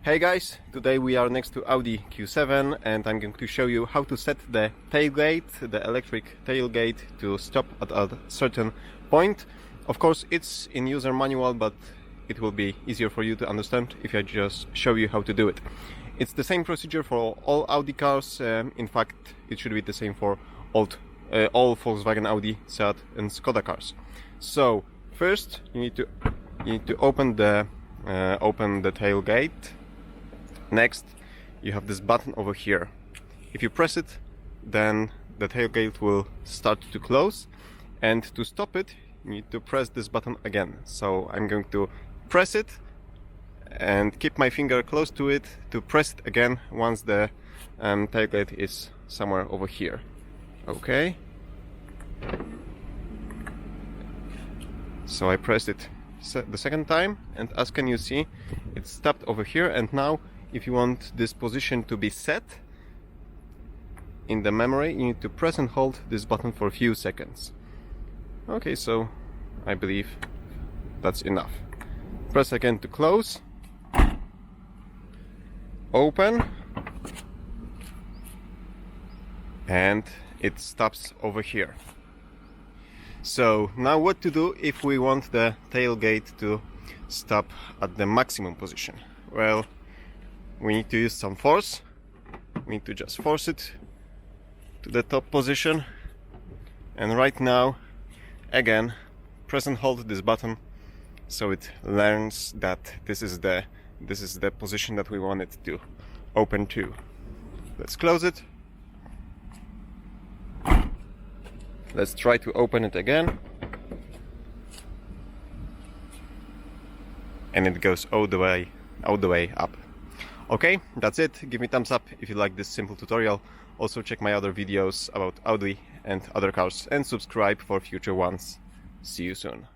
Hey guys, today we are next to Audi Q7 and I'm going to show you how to set the tailgate, the electric tailgate, to stop at a certain point. Of course it's in user manual, but it will be easier for you to understand if I just show you how to do it. It's the same procedure for all Audi cars. In fact, it should be the same for all Volkswagen, Audi, Seat and Skoda cars. So first you need to open the tailgate. Next, you have this button over here. If you press it, then the tailgate will start to close, and to stop it, you need to press this button again. So I'm going to press it and keep my finger close to it to press it again once the tailgate is somewhere over here. Okay. So I pressed it the second time, and as can you see, it stopped over here. And now, if you want this position to be set in the memory, you need to press and hold this button for a few seconds. Okay, so I believe that's enough. Press again to close, open, and it stops over here. So now what to do if we want the tailgate to stop at the maximum position? Well, we need to use some force. We need to just force it to the top position, and right now again press and hold this button so it learns that this is the position that we want it to open to. Let's close it. Let's try to open it again, and it goes all the way up. Okay, that's it. Give me thumbs up if you like this simple tutorial. Also check my other videos about Audi and other cars, and subscribe for future ones. See you soon.